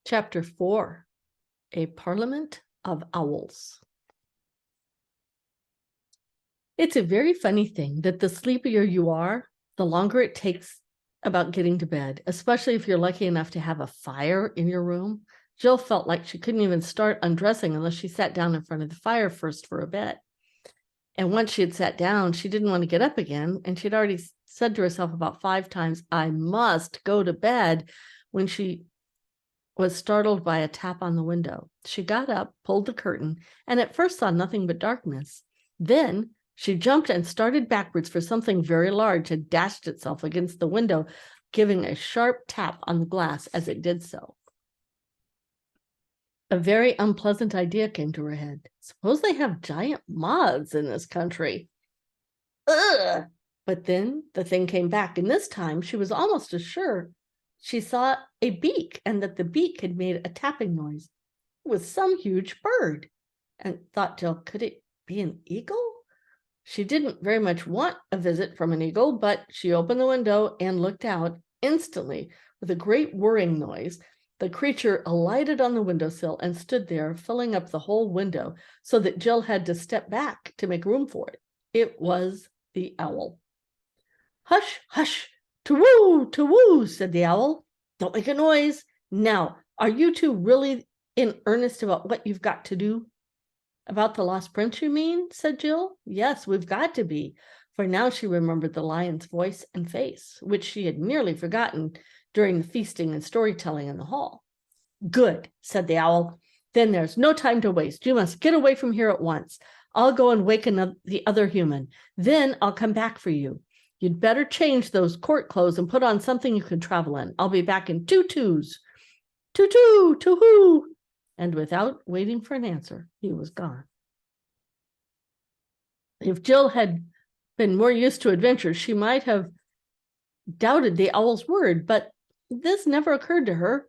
Chapter 4, A Parliament of Owls. It's a very funny thing that the sleepier you are, the longer it takes about getting to bed, especially if you're lucky enough to have a fire in your room. Jill felt like she couldn't even start undressing unless she sat down in front of the fire first for a bit. And once she had sat down, she didn't want to get up again, and she'd already said to herself about 5 times, "I must go to bed," when she was startled by a tap on the window. She got up, pulled the curtain, and at first saw nothing but darkness. Then she jumped and started backwards, for something very large had dashed itself against the window, giving a sharp tap on the glass as it did so. A very unpleasant idea came to her head. Suppose they have giant moths in this country. Ugh! But then the thing came back, and this time she was almost as sure she saw a beak, and that the beak had made a tapping noise. It was some huge bird. And thought Jill, could it be an eagle? She didn't very much want a visit from an eagle, but she opened the window and looked out. Instantly, with a great whirring noise, the creature alighted on the windowsill and stood there, filling up the whole window, so that Jill had to step back to make room for it. It was the owl. "Hush, hush, to-woo, said the owl. "Don't make a noise. Now, are you two really in earnest about what you've got to do?" "About the lost prince, you mean?" said Jill. "Yes, we've got to be," for now she remembered the lion's voice and face, which she had nearly forgotten during the feasting and storytelling in the hall. "Good," said the owl. "Then there's no time to waste. You must get away from here at once. I'll go and waken up the other human. Then I'll come back for you. You'd better change those court clothes and put on something you can travel in. I'll be back in 2 twos. Toot-toot, to-hoo." And without waiting for an answer, he was gone. If Jill had been more used to adventures, she might have doubted the owl's word, but this never occurred to her.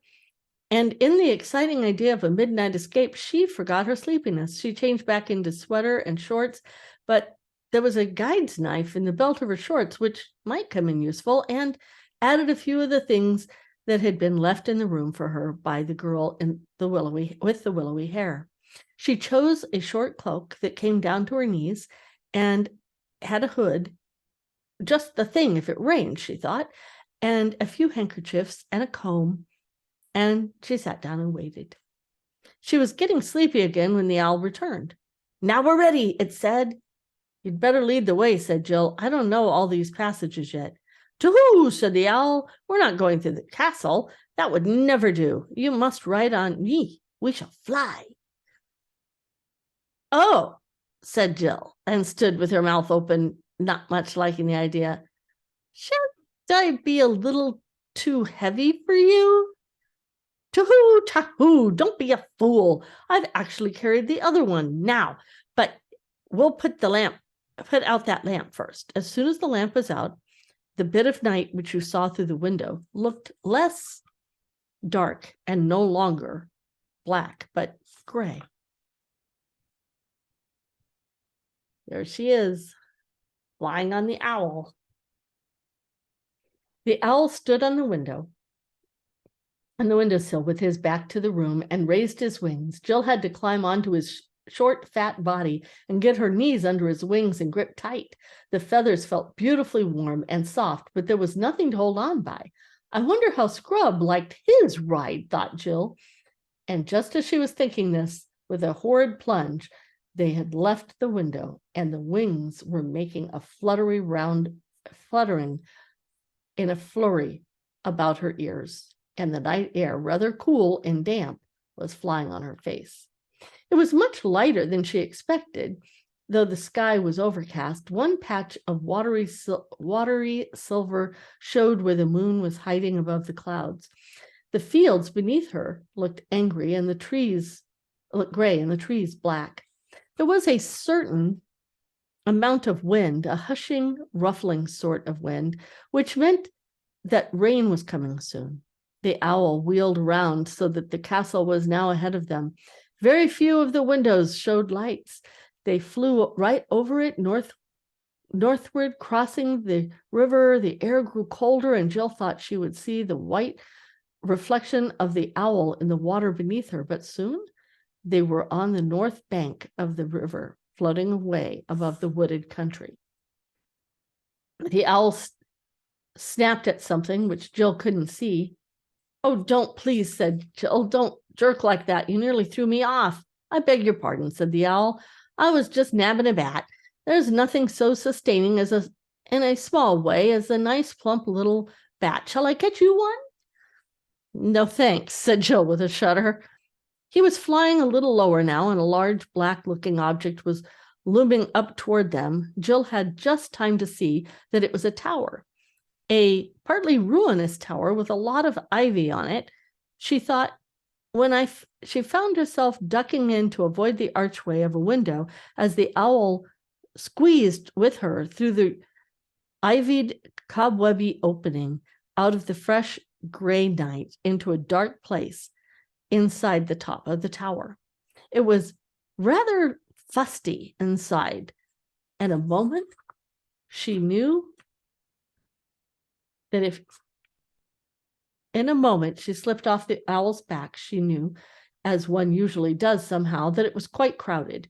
And in the exciting idea of a midnight escape, she forgot her sleepiness. She changed back into sweater and shorts, but there was a guide's knife in the belt of her shorts, which might come in useful, and added a few of the things that had been left in the room for her by the girl with the willowy hair. She chose a short cloak that came down to her knees and had a hood, just the thing if it rained, she thought, and a few handkerchiefs and a comb, and she sat down and waited. She was getting sleepy again when the owl returned. "Now we're ready," it said. "You'd better lead the way," said Jill. "I don't know all these passages yet." "To-hoo," said the owl. "We're not going through the castle. That would never do. You must ride on me. We shall fly." "Oh," said Jill, and stood with her mouth open, not much liking the idea. "Should I be a little too heavy for you?" "To-hoo, ta-hoo, don't be a fool. I've actually carried the other one now, but we'll put out that lamp first." As soon as the lamp was out, the bit of night which you saw through the window looked less dark and no longer black, but gray. There she is, flying on the owl. The owl stood on the windowsill with his back to the room and raised his wings. Jill had to climb onto his short, fat body and get her knees under his wings and grip tight. The feathers felt beautifully warm and soft, but there was nothing to hold on by. "I wonder how Scrub liked his ride," thought Jill. And just as she was thinking this, with a horrid plunge, they had left the window, and the wings were making a fluttering in a flurry about her ears, and the night air, rather cool and damp, was flying on her face. It was much lighter than she expected, though the sky was overcast. One patch of watery silver showed where the moon was hiding above the clouds. The fields beneath her looked angry, and the trees looked gray, and the trees black. There was a certain amount of wind, a hushing, ruffling sort of wind, which meant that rain was coming soon. The owl wheeled around so that the castle was now ahead of them. Very few of the windows showed lights. They flew right over it, northward, crossing the river. The air grew colder, and Jill thought she would see the white reflection of the owl in the water beneath her, but soon they were on the north bank of the river, floating away above the wooded country. The owl snapped at something which Jill couldn't see. "Oh, don't, please," said Jill. "Don't jerk like that. You nearly threw me off." "I beg your pardon," said the owl. "I was just nabbing a bat. There's nothing so sustaining in a small way as a nice plump little bat. Shall I catch you one?" "No, thanks," said Jill with a shudder. He was flying a little lower now, and a large black-looking object was looming up toward them. Jill had just time to see that it was a tower, a partly ruinous tower with a lot of ivy on it. She thought, she found herself ducking in to avoid the archway of a window as the owl squeezed with her through the ivied, cobwebby opening out of the fresh gray night into a dark place inside the top of the tower. It was rather fusty inside, and a moment she knew that if in a moment she slipped off the owl's back, she knew, as one usually does somehow, that it was quite crowded.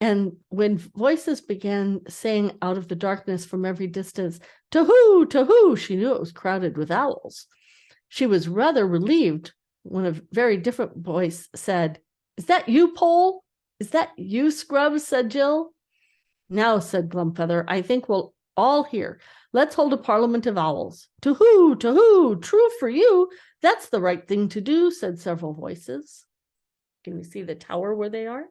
And when voices began saying out of the darkness from every distance, "To-hoo, to-hoo," she knew it was crowded with owls. She was rather relieved when a very different voice said, "Is that you, Pole? Is that you, Scrubs?" said Jill. "Now," said Glumfeather, "I think we'll all hear. Let's hold a parliament of owls." "To-hoo, to-hoo, true for you. That's the right thing to do," said several voices. Can you see the tower where they are?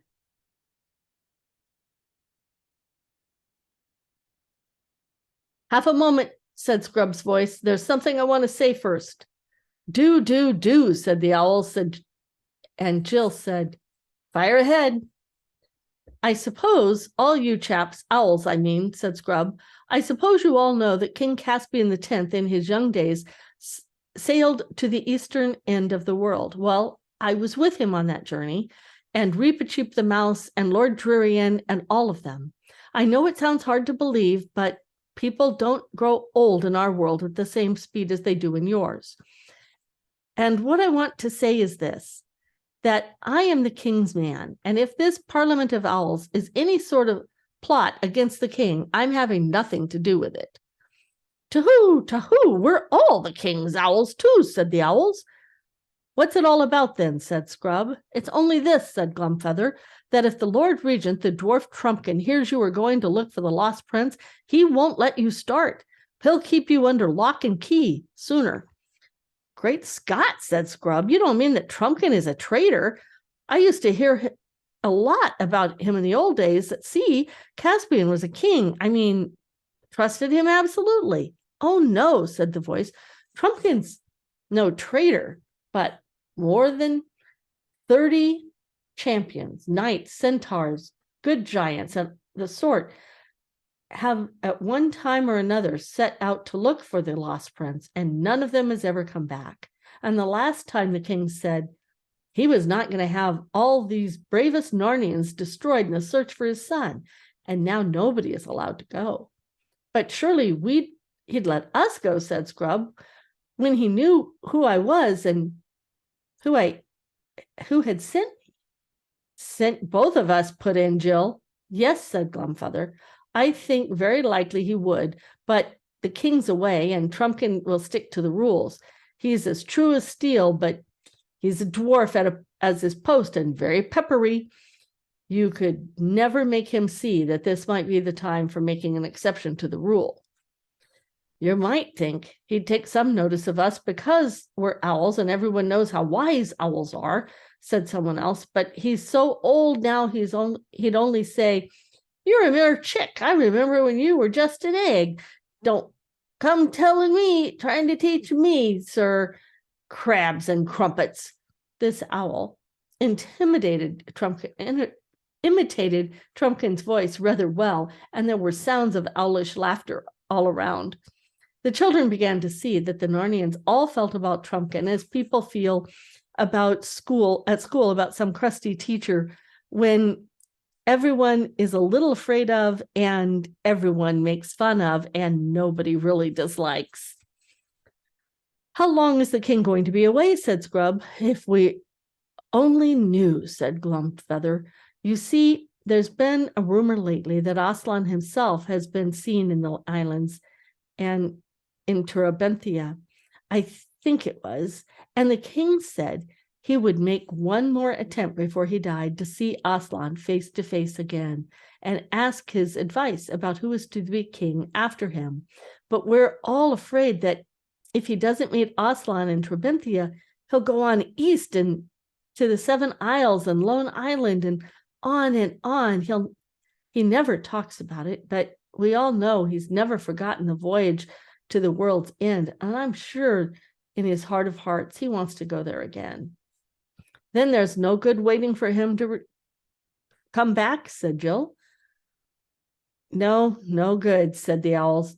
"Half a moment," said Scrub's voice. "There's something I want to say first." Do, said the owl, and Jill said, "Fire ahead." "I suppose all you chaps, owls, I mean," said Scrub, "I suppose you all know that King Caspian X in his young days sailed to the eastern end of the world. Well, I was with him on that journey, and Reepicheep the Mouse and Lord Drury-Inn and all of them. I know it sounds hard to believe, but people don't grow old in our world at the same speed as they do in yours. And what I want to say is this, that I am the king's man, and if this Parliament of Owls is any sort of plot against the king, I'm having nothing to do with it." To-hoo, we're all the king's owls too," said the owls. "What's it all about then?" said Scrub. "It's only this," said Glumfeather, "that if the Lord Regent, the dwarf Trumpkin, hears you are going to look for the lost prince, he won't let you start. He'll keep you under lock and key sooner." "Great Scott," said Scrub, "you don't mean that Trumpkin is a traitor? I used to hear a lot about him in the old days. At sea, Caspian was a king. I mean, trusted him absolutely." "Oh, no," said the voice. "Trumpkin's no traitor, but more than 30 champions, knights, centaurs, good giants, and the sort have at one time or another set out to look for the lost prince, and none of them has ever come back. And the last time the king said he was not going to have all these bravest Narnians destroyed in the search for his son, and now nobody is allowed to go." "But surely he'd let us go," said Scrub, "when he knew who I was and who had sent me." "Sent both of us," put in Jill. "Yes," said Glumfeather. "I think very likely he would, but the king's away and Trumpkin will stick to the rules. He's as true as steel, but he's a dwarf as his post and very peppery. You could never make him see that this might be the time for making an exception to the rule." "You might think he'd take some notice of us because we're owls and everyone knows how wise owls are," said someone else, "but he's so old now he'd only say, 'You're a mere chick. I remember when you were just an egg. Don't come trying to teach me, sir, crabs and crumpets.'" This owl imitated Trumpkin's voice rather well, and there were sounds of owlish laughter all around. The children began to see that the Narnians all felt about Trumpkin as people feel at school about some crusty teacher, when everyone is a little afraid of and everyone makes fun of and nobody really dislikes. How long is the king going to be away? Said Scrub. If we only knew, said Glumfeather. You see, there's been a rumor lately that Aslan himself has been seen in the islands and in Terabenthia, I think it was, and the king said he would make one more attempt before he died to see Aslan face to face again and ask his advice about who is to be king after him. But we're all afraid that if he doesn't meet Aslan in Trebenthia, he'll go on east and to the Seven Isles and Lone Island and on and on. He never talks about it, but we all know he's never forgotten the voyage to the world's end. And I'm sure in his heart of hearts, he wants to go there again. Then there's no good waiting for him to come back, said Jill. No, no good, said the owls.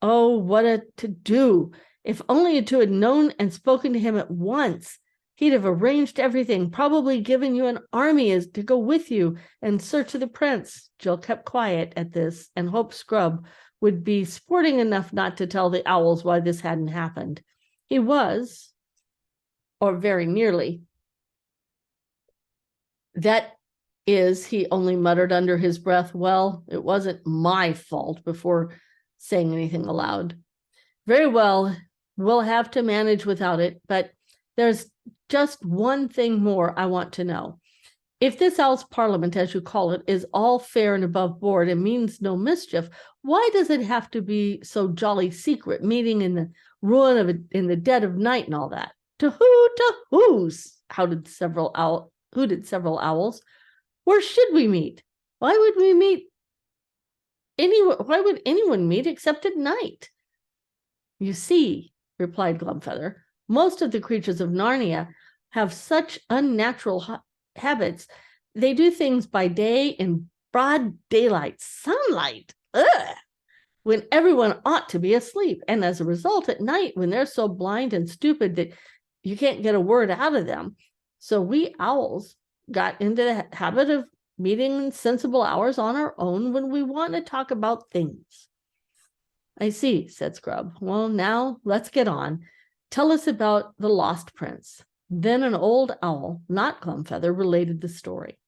Oh, what a to-do. If only you two had known and spoken to him at once. He'd have arranged everything, probably given you an army as to go with you in search of the prince. Jill kept quiet at this and hoped Scrub would be sporting enough not to tell the owls why this hadn't happened. He was, or very nearly. That is, he only muttered under his breath, well, it wasn't my fault, before saying anything aloud. Very well, we'll have to manage without it, but there's just one thing more I want to know. If this Owl's Parliament, as you call it, is all fair and above board and means no mischief, why does it have to be so jolly secret, meeting in the ruin of in the dead of night and all that? To who's? Hooted several owls. Where should we meet? Why would we meet why would anyone meet except at night? You see, replied Glumfeather, most of the creatures of Narnia have such unnatural habits. They do things by day in broad daylight, sunlight, when everyone ought to be asleep. And as a result, at night, when they're so blind and stupid that you can't get a word out of them. So we owls got into the habit of meeting in sensible hours on our own when we want to talk about things. I see, said Scrub. Well, now let's get on. Tell us about the lost prince. Then an old owl, not Glumfeather, related the story.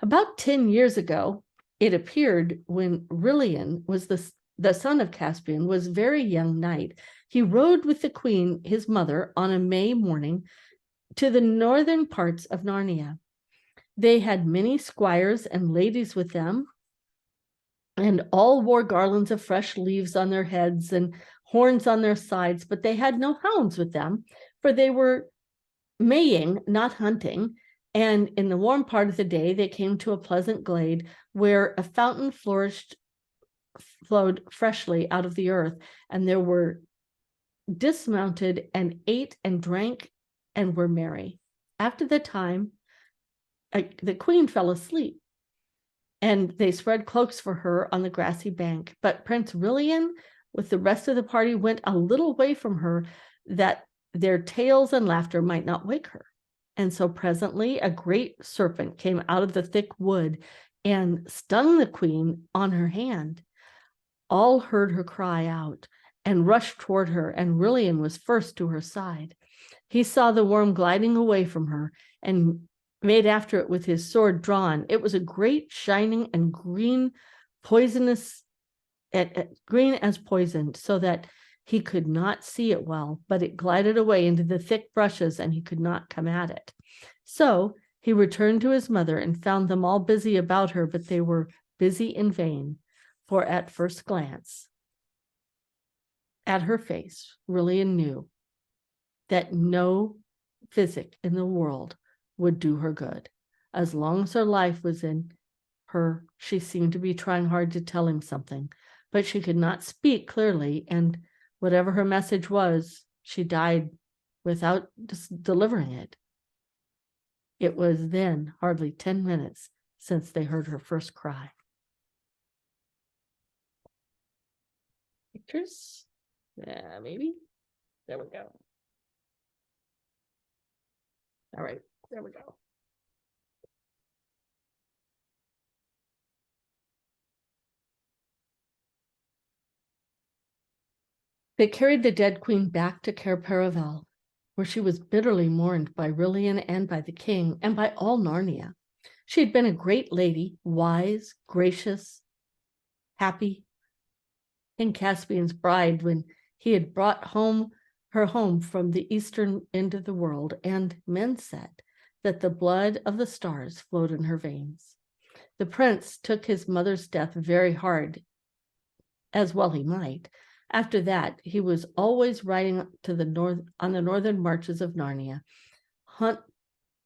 About 10 years ago, it appeared when Rilian was the son of Caspian, was a very young knight. He rode with the queen, his mother, on a May morning to the northern parts of Narnia. They had many squires and ladies with them, and all wore garlands of fresh leaves on their heads and horns on their sides, but they had no hounds with them, for they were maying, not hunting. And in the warm part of the day, they came to a pleasant glade where a fountain flowed freshly out of the earth, and there were dismounted and ate and drank and were merry. After the time, the queen fell asleep, and they spread cloaks for her on the grassy bank. But Prince Rilian, with the rest of the party, went a little way from her, that their tales and laughter might not wake her. And so presently a great serpent came out of the thick wood and stung the queen on her hand. All heard her cry out and rushed toward her, and Rilian was first to her side. He saw the worm gliding away from her and made after it with his sword drawn. It was a great, shining, and green, poisonous, green as poison, so that he could not see it well, but it glided away into the thick brushes, and he could not come at it. So he returned to his mother and found them all busy about her, but they were busy in vain, for at first glance at her face, Rilian knew that no physic in the world would do her good. As long as her life was in her, she seemed to be trying hard to tell him something, but she could not speak clearly, and whatever her message was, she died without delivering it. It was then hardly 10 minutes since they heard her first cry. Pictures? Yeah, maybe. There we go. All right, there we go. They carried the dead queen back to Ch4, where she was bitterly mourned by Rilian and by the king and by all Narnia. She had been a great lady, wise, gracious, happy. King Caspian's bride when he had brought her home from the eastern end of the world, and men said that the blood of the stars flowed in her veins. The prince took his mother's death very hard, as well he might. After that, he was always riding to the north on the northern marches of Narnia,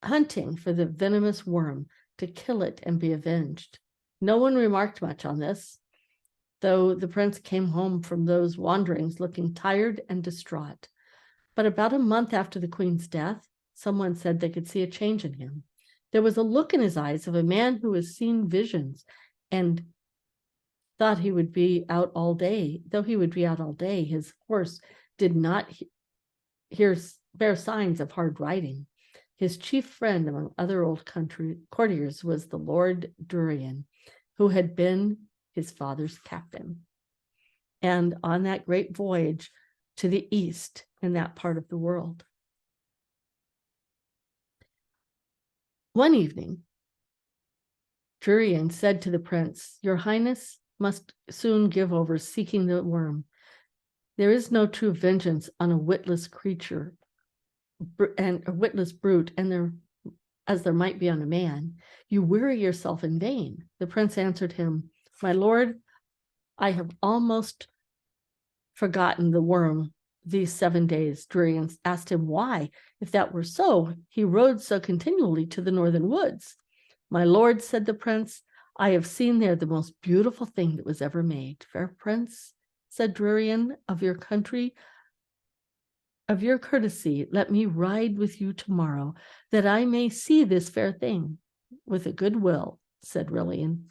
hunting for the venomous worm to kill it and be avenged. No one remarked much on this, though the prince came home from those wanderings looking tired and distraught. But about a month after the queen's death, someone said they could see a change in him. There was a look in his eyes of a man who has seen visions and thought he would be out all day. Though he would be out all day, his horse did not bear signs of hard riding. His chief friend among other old country courtiers was the Lord Durian, who had been his father's captain, and on that great voyage to the east in that part of the world. One evening, Durian said to the prince, "Your Highness must soon give over seeking the worm. There is no true vengeance on a witless creature and a witless brute, and as there might be on a man. You weary yourself in vain." The prince answered him, "My lord, I have almost forgotten the worm these 7 days." Durian asked him why. If that were so, he rode so continually to the northern woods. "My lord," said the prince, "I have seen there the most beautiful thing that was ever made." "Fair prince," said Durian, of your country, of your courtesy, let me ride with you tomorrow, that I may see this fair thing. "With a good will," said Rilian.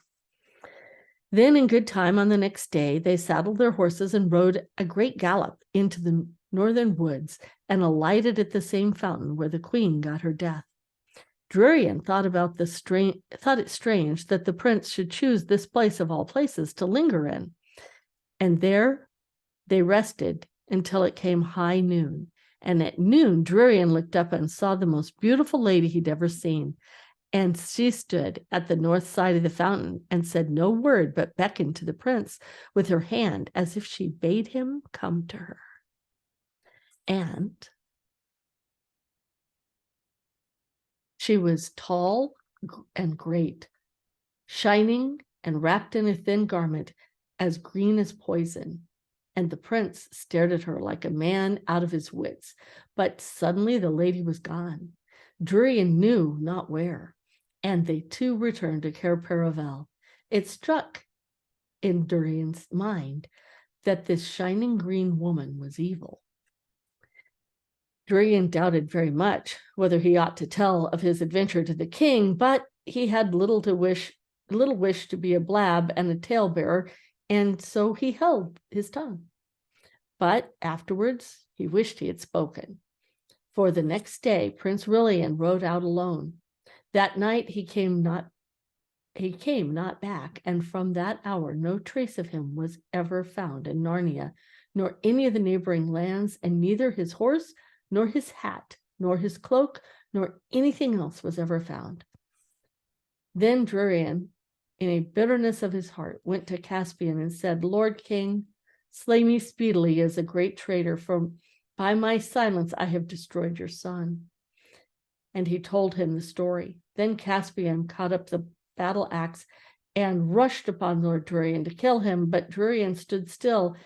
Then in good time on the next day, they saddled their horses and rode a great gallop into the northern woods and alighted at the same fountain where the queen got her death. Durian thought it strange that the prince should choose this place of all places to linger in. And there they rested until it came high noon. And at noon, Durian looked up and saw the most beautiful lady he'd ever seen. And she stood at the north side of the fountain and said no word, but beckoned to the prince with her hand as if she bade him come to her. And she was tall and great, shining and wrapped in a thin garment as green as poison. And the prince stared at her like a man out of his wits. But suddenly the lady was gone. Durian knew not where. And they too returned to Ch4. It struck in Durian's mind that this shining green woman was evil. Durian doubted very much whether he ought to tell of his adventure to the king, but he had little wish to be a blab and a talebearer, and so he held his tongue. But afterwards he wished he had spoken. For the next day Prince Rilian rode out alone. That night he came not back, and from that hour no trace of him was ever found in Narnia, nor any of the neighboring lands, and neither his horse, nor his hat, nor his cloak, nor anything else was ever found. Then Durian, in a bitterness of his heart, went to Caspian and said, "Lord King, slay me speedily as a great traitor, for by my silence I have destroyed your son." And he told him the story. Then Caspian caught up the battle axe and rushed upon Lord Durian to kill him, but Durian stood still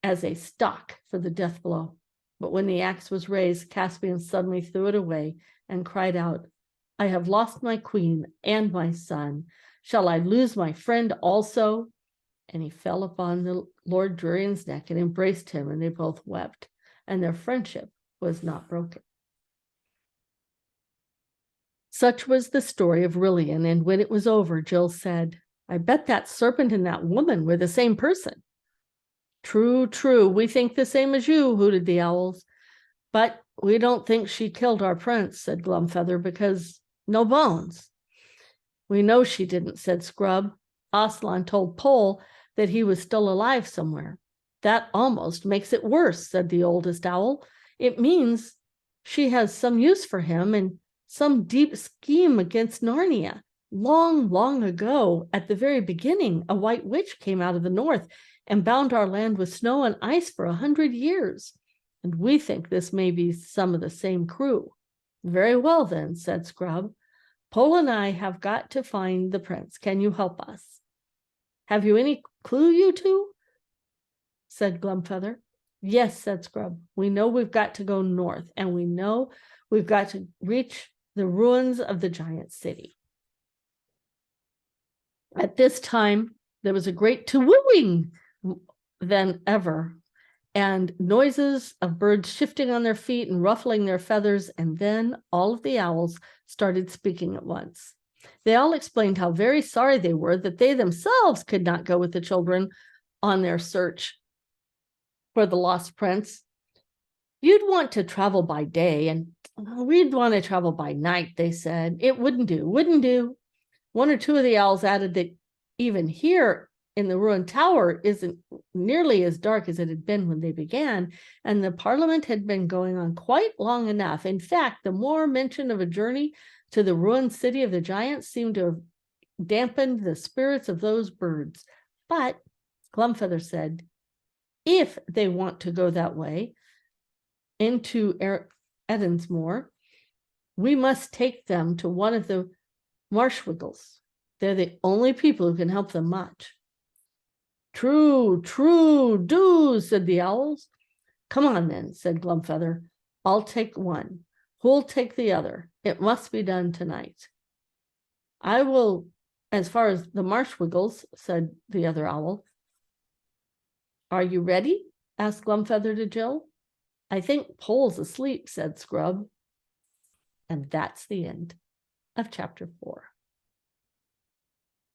as a stock for the death blow. But when the axe was raised, Caspian suddenly threw it away and cried out, "I have lost my queen and my son. Shall I lose my friend also?" And he fell upon the Lord Durian's neck and embraced him, and they both wept, and their friendship was not broken. Such was the story of Rilian, and when it was over, Jill said, "I bet that serpent and that woman were the same person." "True, true, we think the same as you," hooted the owls. "But we don't think she killed our prince," said Glumfeather, "because no bones." "We know she didn't," said Scrub. "Aslan told Pole that he was still alive somewhere." That almost makes it worse, said the oldest owl. It means she has some use for him and some deep scheme against Narnia. Long, long ago, at the very beginning, a white witch came out of the north and bound our land with snow and ice for 100 years. And we think this may be some of the same crew. Very well, then, said Scrub. Pole and I have got to find the prince. Can you help us? Have you any clue, you two? Said Glumfeather. Yes, said Scrub. We know we've got to go north, and we know we've got to reach the ruins of the giant city. At this time, there was a great to-wooing than ever, and noises of birds shifting on their feet and ruffling their feathers, and then all of the owls started speaking at once. They all explained how very sorry they were that they themselves could not go with the children on their search for the lost prince. You'd want to travel by day, and we'd want to travel by night, they said. It wouldn't do. One or two of the owls added that even here in the ruined tower isn't nearly as dark as it had been when they began, and the parliament had been going on quite long enough. In fact, the more mention of a journey to the ruined city of the giants seemed to have dampened the spirits of those birds. But Glumfeather said, if they want to go that way into Edensmore, we must take them to one of the Marshwiggles. They're the only people who can help them much. True, do, said the owls. Come on then, said Glumfeather. I'll take one. Who'll take the other? It must be done tonight. I will, as far as the Marshwiggles, said the other owl. Are you ready? Asked Glumfeather to Jill. I think Pole's asleep, said Scrub. And that's the end of chapter 4.